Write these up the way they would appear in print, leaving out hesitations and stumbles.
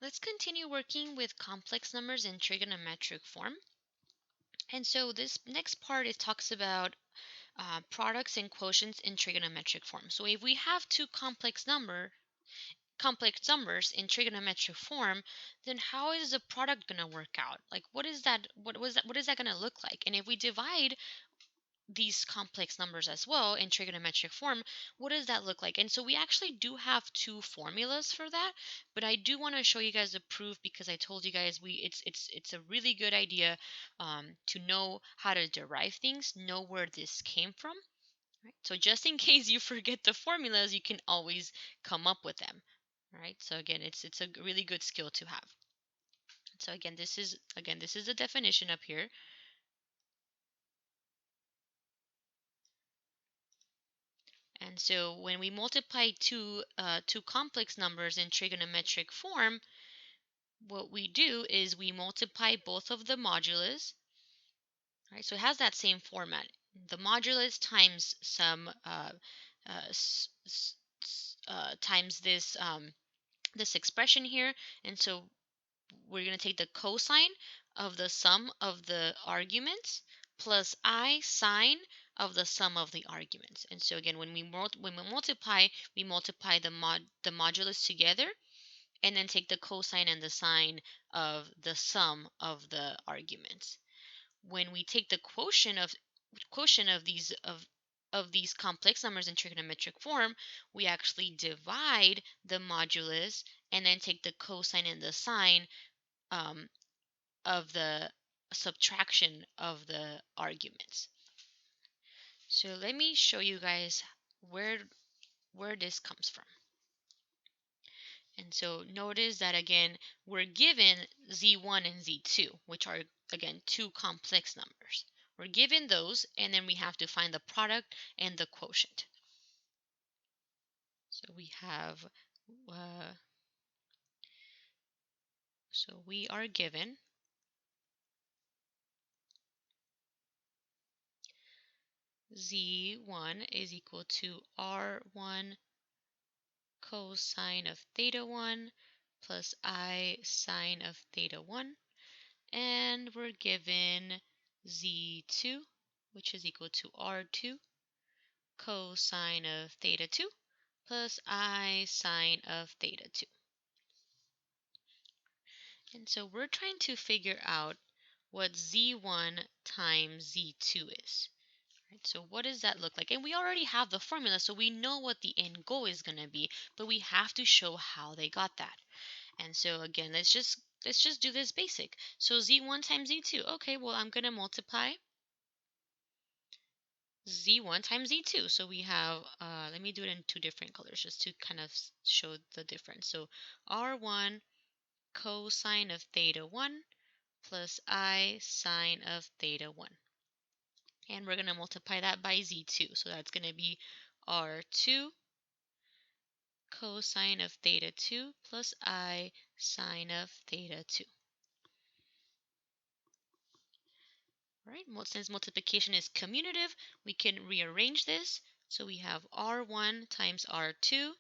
Let's continue working with complex numbers in trigonometric form. And so this next part, it talks about products and quotients in trigonometric form. So if we have two complex numbers in trigonometric form, then how is the product going to work out? Like what is that what is that going to look like? And if we divide these complex numbers as well in trigonometric form, what does that look like? And so we actually do have two formulas for that, but I do want to show you guys the proof because I told you guys it's a really good idea to know how to derive things, know where this came from. Right? So just in case you forget the formulas, you can always come up with them. Right? So again, it's a really good skill to have. So this is the definition up here. And so when we multiply two complex numbers in trigonometric form, what we do is we multiply both of the modulus, right? So it has that same format. The modulus times some times this expression here, and so we're going to take the cosine of the sum of the arguments plus I sine of the sum of the arguments. And so again, when we multiply, we multiply the modulus together, and then take the cosine and the sine of the sum of the arguments. When we take the quotient of these complex numbers in trigonometric form, we actually divide the modulus and then take the cosine and the sine um, of the subtraction of the arguments. So let me show you guys where this comes from. And so notice that again, we're given z1 and z2, which are again two complex numbers. We're given those, and then we have to find the product and the quotient. So we have, so we are given z1 is equal to r1 cosine of theta 1 plus I sine of theta 1. And we're given z2, which is equal to r2 cosine of theta 2 plus I sine of theta 2. And so we're trying to figure out what z1 times z2 is. Right, so what does that look like? And we already have the formula, so we know what the end goal is going to be, but we have to show how they got that. And so again, let's just do this basic. So z1 times z2. Okay, well, I'm going to multiply z1 times z2. So we have, let me do it in two different colors just to kind of show the difference. So r1 cosine of theta 1 plus I sine of theta 1. And we're going to multiply that by z2. So that's going to be r2 cosine of theta 2 plus I sine of theta 2. Right? Since multiplication is commutative, we can rearrange this. So we have r1 times r2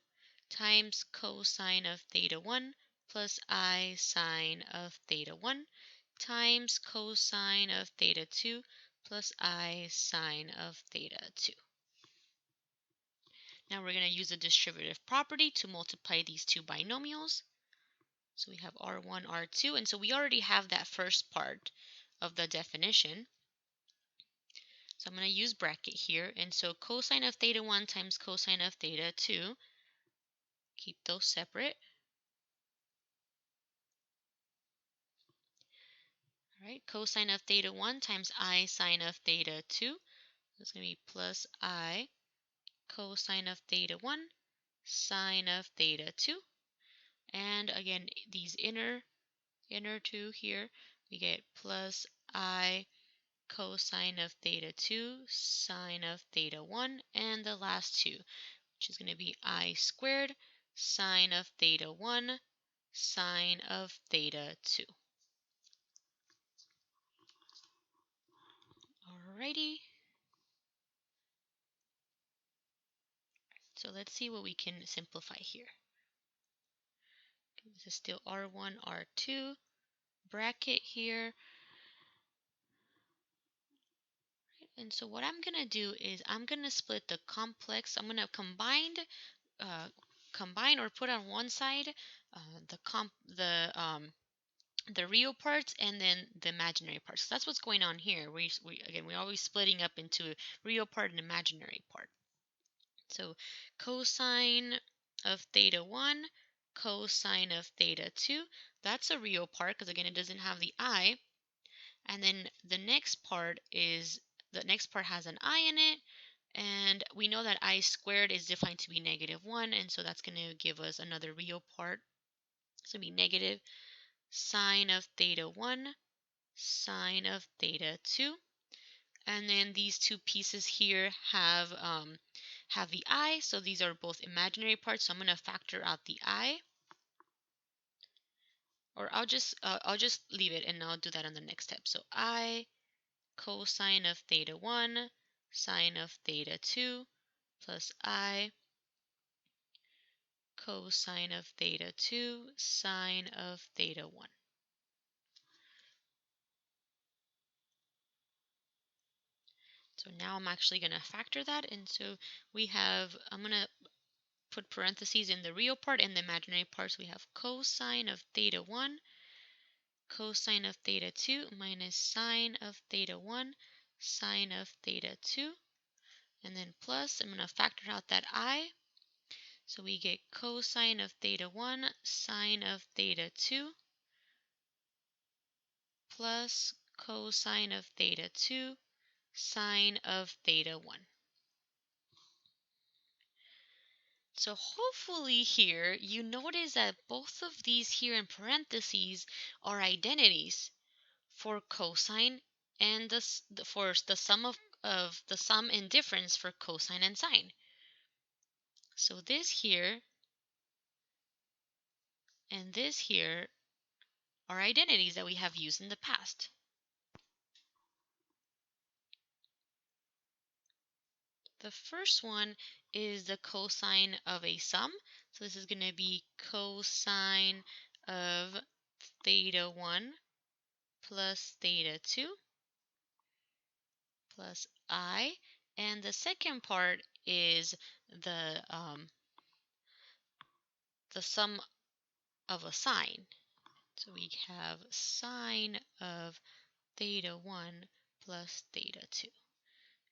times cosine of theta 1 plus I sine of theta 1 times cosine of theta 2 plus I sine of theta 2. Now we're going to use the distributive property to multiply these two binomials. So we have r1, r2, and so we already have that first part of the definition. So I'm going to use bracket here, and so cosine of theta 1 times cosine of theta 2, keep those separate. All right, cosine of theta 1 times I sine of theta 2, that's going to be plus I cosine of theta 1 sine of theta 2. And again, these inner two here, we get plus I cosine of theta 2 sine of theta 1, and the last two, which is going to be I squared sine of theta 1 sine of theta 2. Alrighty. So let's see what we can simplify here. This is still R1, R2, bracket here. And so what I'm going to do is I'm going to split the complex. I'm going to combine or put on one side the real parts and then the imaginary parts. So that's what's going on here. We're always splitting up into real part and imaginary part. So cosine of theta 1, cosine of theta 2, that's a real part because again it doesn't have the I. And then the next part has an I in it, and we know that I squared is defined to be -1, and so that's going to give us another real part. So it'll be negative sine of theta 1, sine of theta 2. And then these two pieces here have the I, so these are both imaginary parts. So I'm going to factor out the I, or I'll just leave it and I'll do that on the next step. So I cosine of theta 1 sine of theta 2 plus I cosine of theta 2 sine of theta 1. So now I'm actually going to factor that, and so I'm going to put parentheses in the real part and the imaginary part. So we have cosine of theta 1 cosine of theta 2 minus sine of theta 1 sine of theta 2, and then plus, I'm going to factor out that I. So we get cosine of theta 1 sine of theta 2 plus cosine of theta 2 sine of theta 1. So hopefully here you notice that both of these here in parentheses are identities for cosine and for the sum of the sum and difference for cosine and sine. So this here and this here are identities that we have used in the past. The first one is the cosine of a sum. So this is going to be cosine of theta 1 plus theta 2 plus I. And the second part is the sum of a sine. So we have sine of theta 1 plus theta 2.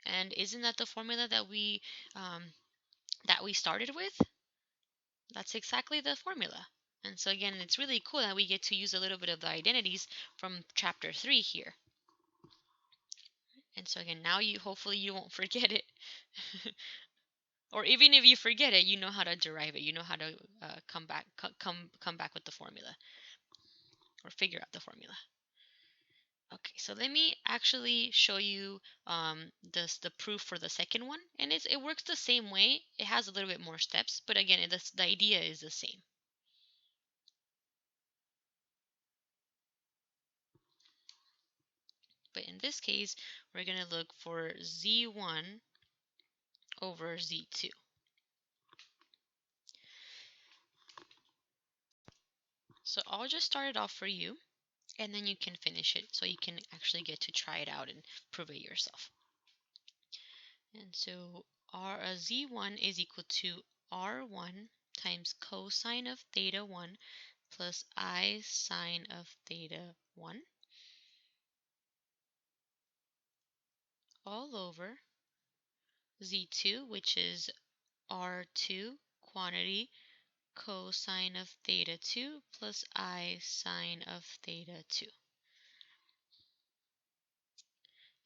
And isn't that the formula that we started with? That's exactly the formula. And so again, it's really cool that we get to use a little bit of the identities from chapter 3 here. And so again, now hopefully you won't forget it. Or even if you forget it, you know how to derive it. You know how to come back with the formula or figure out the formula. Okay, so let me actually show you the proof for the second one, and it works the same way. It has a little bit more steps, but again, the idea is the same. But in this case, we're going to look for z1 over z2. So I'll just start it off for you, and then you can finish it so you can actually get to try it out and prove it yourself. And so z1 is equal to r1 times cosine of theta 1 plus I sine of theta 1 all over z2, which is r2 quantity cosine of theta 2 plus I sine of theta 2.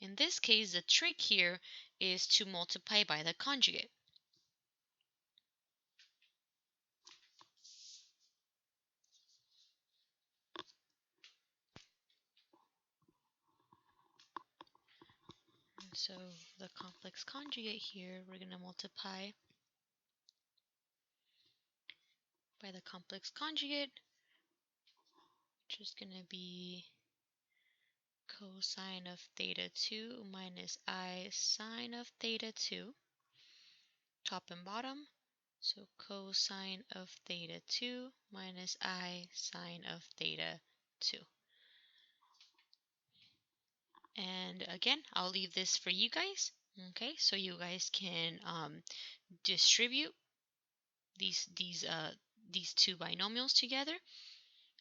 In this case, the trick here is to multiply by the conjugate. And so the complex conjugate here, we're going to multiply by the complex conjugate, which is going to be cosine of theta 2 minus I sine of theta 2, top and bottom, So cosine of theta 2 minus I sine of theta 2. And again, I'll leave this for you guys. Okay, so you guys can distribute these two binomials together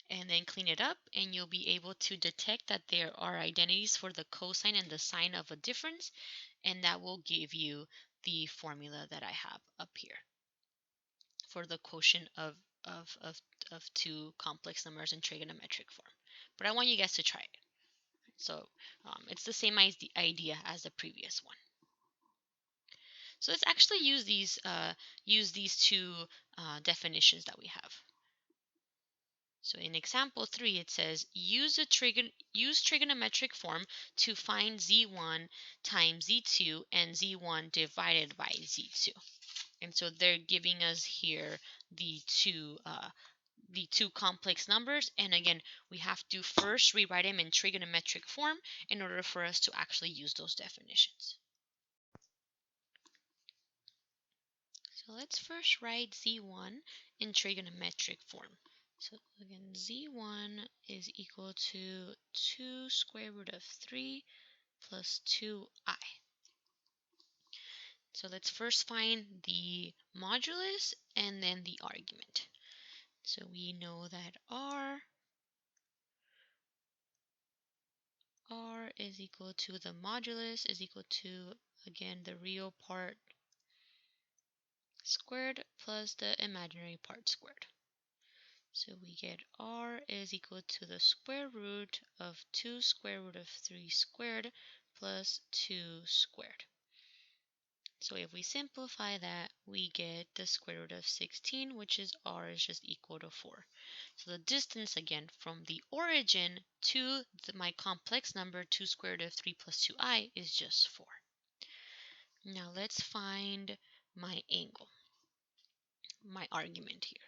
and then clean it up, and you'll be able to detect that there are identities for the cosine and the sine of a difference, and that will give you the formula that I have up here for the quotient of, of, of two complex numbers in trigonometric form. But I want you guys to try it. So it's the same idea as the previous one. So let's actually use these two definitions that we have. So in example 3, it says use trigonometric form to find z1 times z2 and z1 divided by z2. And so they're giving us here the two complex numbers, and again we have to first rewrite them in trigonometric form in order for us to actually use those definitions. So let's first write z1 in trigonometric form. So again, z1 is equal to 2 square root of 3 plus 2i. So let's first find the modulus and then the argument. So we know that r is equal to the modulus is equal to, again, the real part squared plus the imaginary part squared. So we get r is equal to the square root of 2 square root of 3 squared plus 2 squared. So if we simplify that, we get the square root of 16, which is r is just equal to 4. So the distance, again, from the origin to my complex number 2 square root of 3 plus 2i is just 4. Now let's find my angle, my argument here.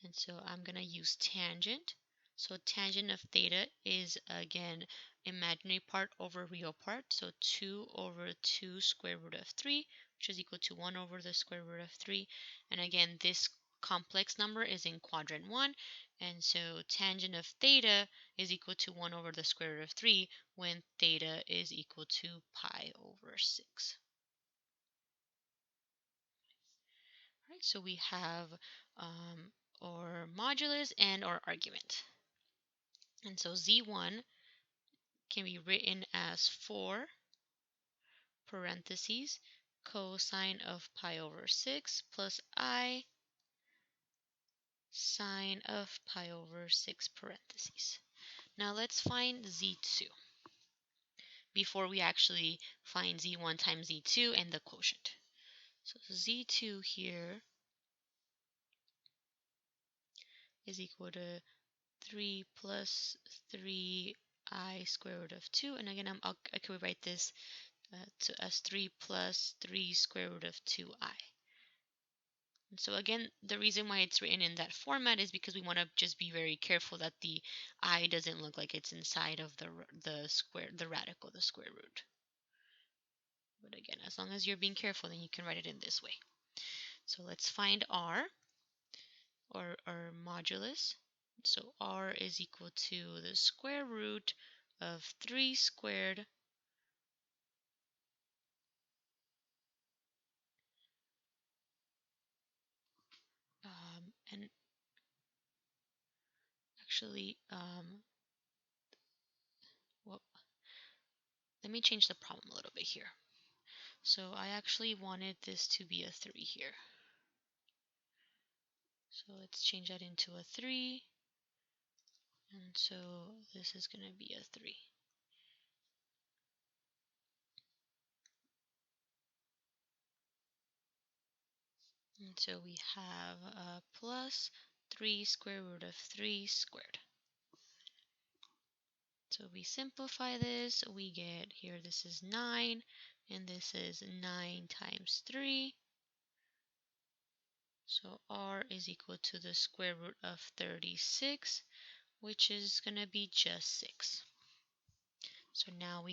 And so I'm going to use tangent. So tangent of theta is, again, imaginary part over real part. So 2 over 2 square root of 3, which is equal to 1 over the square root of 3. And again, this complex number is in quadrant 1. And so tangent of theta is equal to 1 over the square root of 3 when theta is equal to pi over 6. Right, so we have our modulus and our argument. And so z1 can be written as 4 parentheses cosine of pi over 6 plus I sine of pi over 6 parentheses. Now let's find z2 before we actually find z1 times z2 and the quotient. So z2 here is equal to 3 plus 3i square root of 2. And again, I could rewrite this as 3 plus 3 square root of 2i. And so again, the reason why it's written in that format is because we want to just be very careful that the I doesn't look like it's inside of the radical, the square root. But again, as long as you're being careful, then you can write it in this way. So let's find r, or modulus. So r is equal to the square root of 3 squared and actually, well, let me change the problem a little bit here. So I actually wanted this to be a 3 here. So let's change that into a 3. And so this is going to be a 3. And so we have a plus 3 square root of 3 squared. So we simplify this, we get here, this is 9, and this is 9 times 3. So r is equal to the square root of 36, which is going to be just 6. So now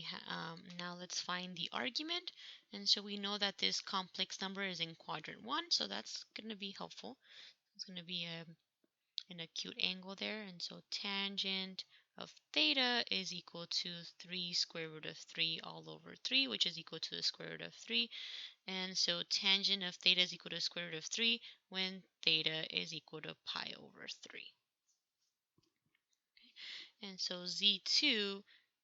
now let's find the argument. And so we know that this complex number is in quadrant 1, so that's going to be helpful. It's going to be an acute angle there, and so tangent of theta is equal to 3 square root of 3 all over 3, which is equal to the square root of 3. And so tangent of theta is equal to square root of 3 when theta is equal to pi over 3. And so Z2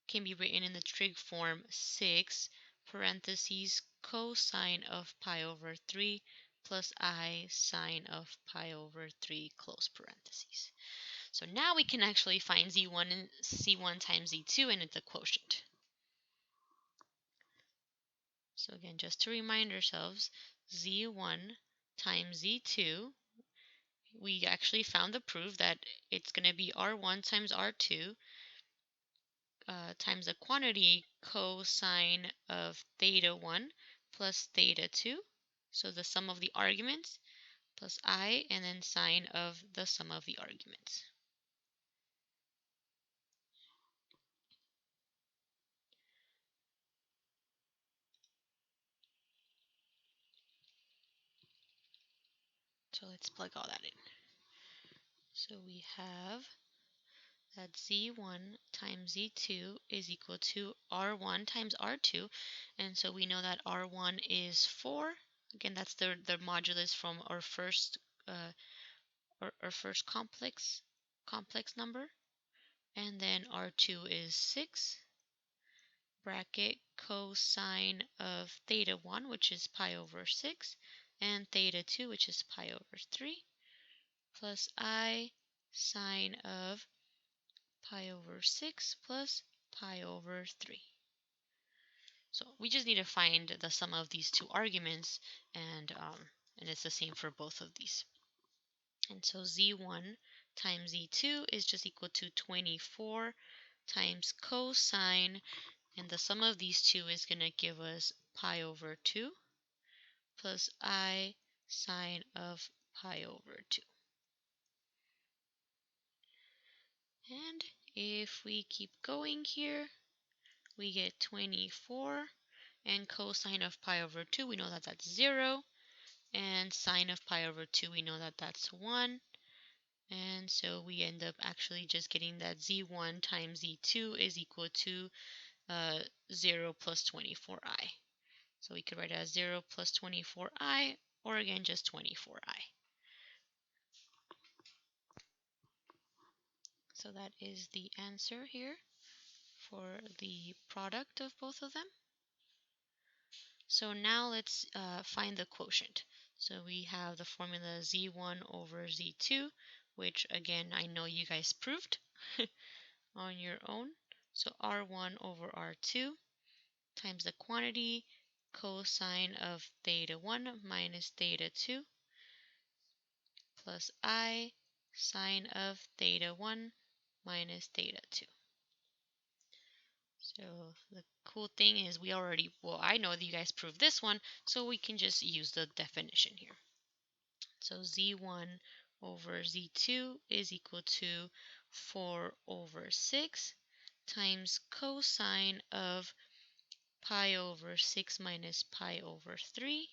can be written in the trig form 6 parentheses cosine of pi over 3 plus I sine of pi over 3 close parentheses. So now we can actually find Z1 and C1 times Z2, and it's a quotient. So again, just to remind ourselves, Z1 times Z2, we actually found the proof that it's going to be R1 times R2 times the quantity cosine of theta 1 plus theta 2. So the sum of the arguments plus I, and then sine of the sum of the arguments. So let's plug all that in. So we have that Z1 times Z2 is equal to R1 times R2. And so we know that R1 is 4. Again, that's the modulus from our first complex number. And then R2 is 6. Bracket cosine of theta 1, which is pi over 6, and theta 2, which is pi over 3, plus I sine of pi over 6 plus pi over 3. So we just need to find the sum of these two arguments, and it's the same for both of these. And so Z1 times Z2 is just equal to 24 times cosine, and the sum of these two is going to give us pi over 2 plus I sine of pi over 2. And if we keep going here, we get 24, and cosine of pi over 2, we know that that's 0, and sine of pi over 2, we know that that's 1. And so we end up actually just getting that Z1 times Z2 is equal to 0 plus 24i. So we could write it as 0 plus 24i, or again just 24i. So that is the answer here for the product of both of them. So now let's find the quotient. So we have the formula Z1 over Z2, which again I know you guys proved on your own. So R1 over R2 times the quantity cosine of theta 1 minus theta 2 plus I sine of theta 1 minus theta 2. So the cool thing is I know that you guys proved this one, so we can just use the definition here. So Z1 over Z2 is equal to 4 over 6 times cosine of pi over 6 minus pi over 3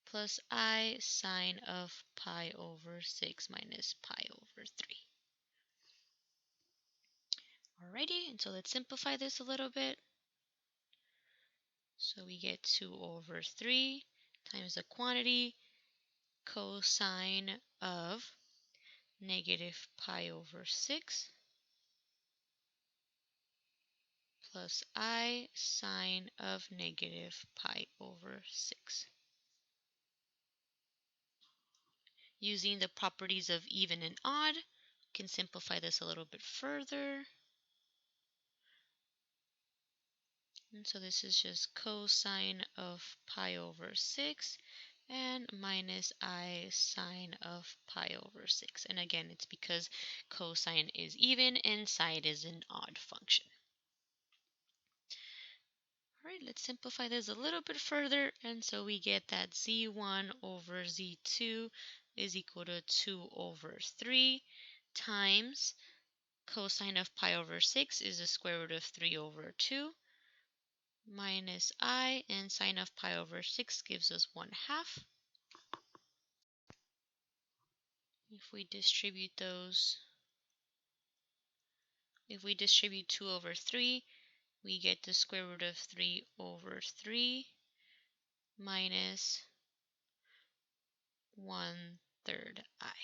plus I sine of pi over 6 minus pi over 3. Alrighty, and so let's simplify this a little bit. So we get 2 over 3 times the quantity cosine of negative pi over 6 plus I sine of negative pi over 6. Using the properties of even and odd, we can simplify this a little bit further. And so this is just cosine of pi over 6 and minus I sine of pi over 6. And again, it's because cosine is even and sine is an odd function. All right, let's simplify this a little bit further. And so we get that Z1 over Z2 is equal to 2 over 3 times cosine of pi over 6 is the square root of 3 over 2 minus I, and sine of pi over 6 gives us 1/2. If we distribute 2 over 3, we get the square root of 3 over 3 minus 1/3 I.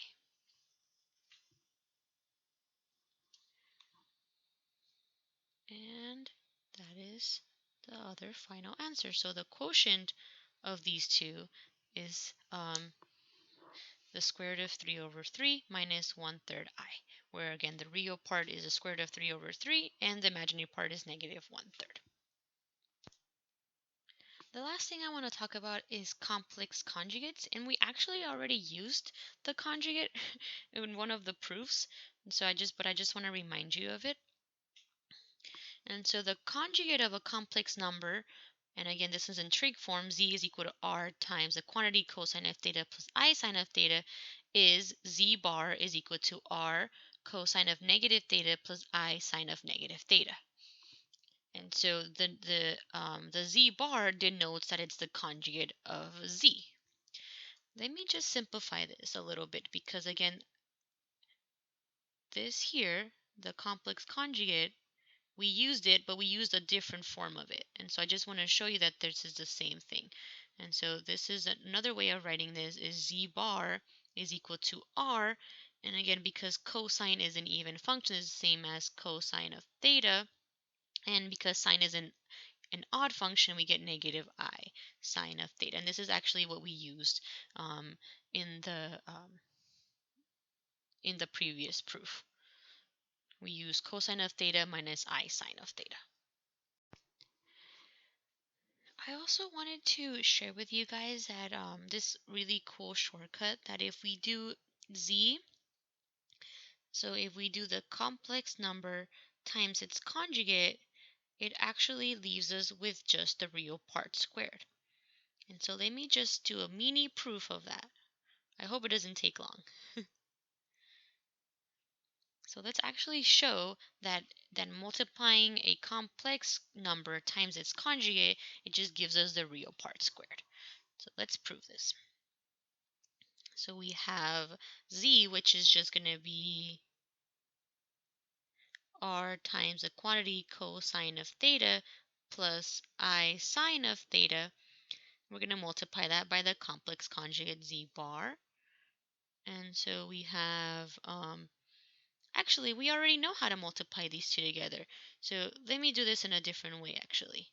And that is the other final answer. So the quotient of these two is the square root of 3 over 3 minus 1/3 I, where again the real part is the square root of 3 over 3 and the imaginary part is negative 1/3. The last thing I want to talk about is complex conjugates, and we actually already used the conjugate in one of the proofs, and so I just want to remind you of it. And so the conjugate of a complex number, and again this is in trig form, z is equal to r times the quantity cosine of theta plus I sine of theta, is z bar is equal to r cosine of negative theta plus I sine of negative theta. And so the z bar denotes that it's the conjugate of z. Let me just simplify this a little bit, because again, this here, the complex conjugate, we used it, but we used a different form of it. And so I just want to show you that this is the same thing. And so this is another way of writing this, is z bar is equal to r. And again, because cosine is an even function, is the same as cosine of theta. And because sine is an odd function, we get negative I sine of theta. And this is actually what we used in the previous proof. We use cosine of theta minus I sine of theta. I also wanted to share with you guys that this really cool shortcut, that if we do z, so if we do the complex number times its conjugate, it actually leaves us with just the real part squared. And so let me just do a mini proof of that. I hope it doesn't take long. So let's actually show that multiplying a complex number times its conjugate, it just gives us the real part squared. So let's prove this. So we have z, which is just going to be r times the quantity cosine of theta plus I sine of theta. We're going to multiply that by the complex conjugate z bar. And so we have actually, we already know how to multiply these two together. So let me do this in a different way, actually.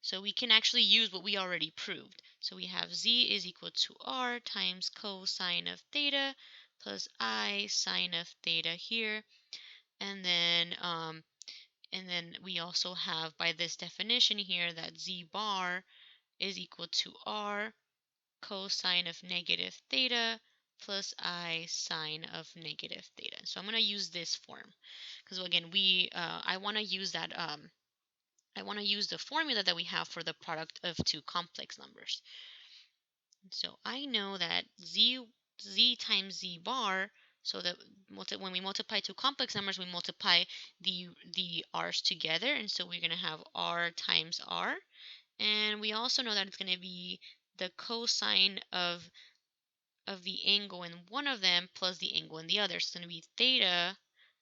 So we can actually use what we already proved. So we have z is equal to r times cosine of theta plus I sine of theta here. And then we also have, by this definition here, that z bar is equal to r cosine of negative theta plus I sine of negative theta. So I'm going to use this form because again, I want to use that I want to use the formula that we have for the product of two complex numbers. So I know that z times z bar, so that when we multiply two complex numbers, we multiply the r's together, and so we're going to have r times r. And we also know that it's going to be the cosine of the angle in one of them plus the angle in the other. So it's going to be theta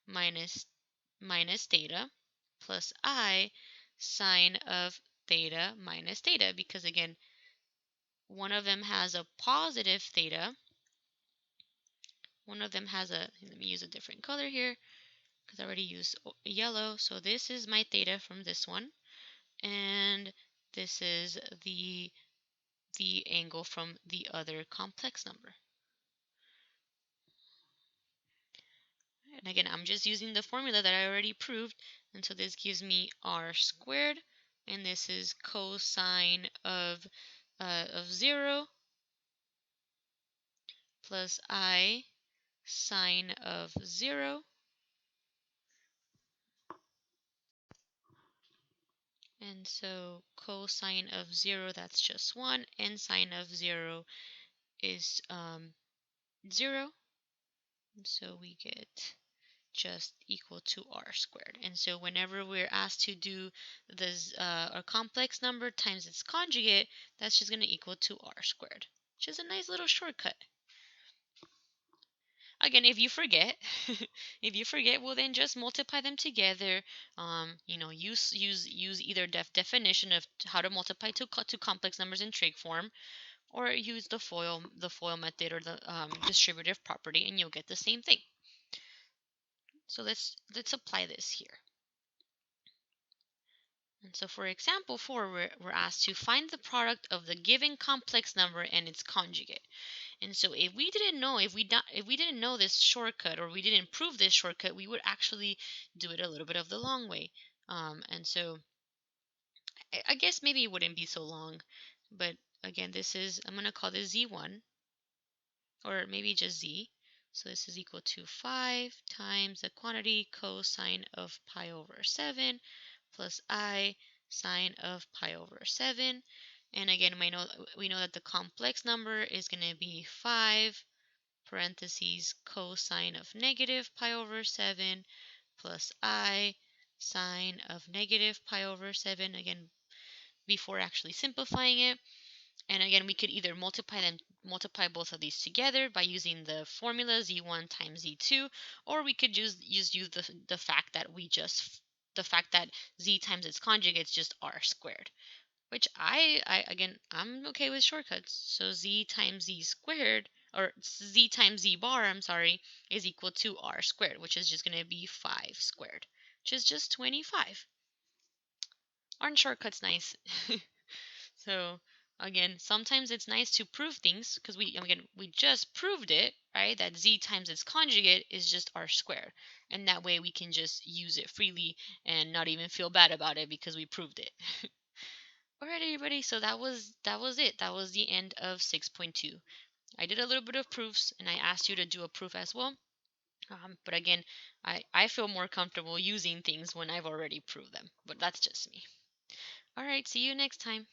minus theta plus I sine of theta minus theta, because again, one of them has a positive theta. One of them has a, let me use a different color here because I already used yellow. So this is my theta from this one, and this is the angle from the other complex number. And again, I'm just using the formula that I already proved, and so this gives me r squared, and this is cosine of 0 plus I sine of 0. And so cosine of 0, that's just 1, and sine of 0 is 0. And so we get just equal to r squared. And so whenever we're asked to do this a complex number times its conjugate, that's just going to equal to r squared, which is a nice little shortcut. Again, if you forget, if you forget, well then just multiply them together. Use either definition of how to multiply two complex numbers in trig form, or use the FOIL method or the distributive property, and you'll get the same thing. So let's apply this here. And so for example 4, we're asked to find the product of the given complex number and its conjugate. And so if we didn't know this shortcut, or we didn't prove this shortcut, we would actually do it a little bit of the long way. And so I guess maybe it wouldn't be so long, but again, I'm going to call this Z1, or maybe just Z. So this is equal to 5 times the quantity cosine of pi over 7 plus I sine of pi over 7. And again, we know that the complex number is going to be 5 parentheses cosine of negative pi over 7 plus I sine of negative pi over 7, again, before actually simplifying it. And again, we could either multiply both of these together by using the formula z1 times z2, or we could use the fact that z times its conjugate is just r squared, which I'm okay with shortcuts. So z times z squared, or z times z bar, I'm sorry, is equal to r squared, which is just going to be 5 squared, which is just 25. Aren't shortcuts nice? So again, sometimes it's nice to prove things, because we just proved it, right? That z times its conjugate is just r squared, and that way we can just use it freely and not even feel bad about it because we proved it. All right, everybody. So that was it. That was the end of 6.2. I did a little bit of proofs, and I asked you to do a proof as well. But again, I feel more comfortable using things when I've already proved them. But that's just me. All right. See you next time.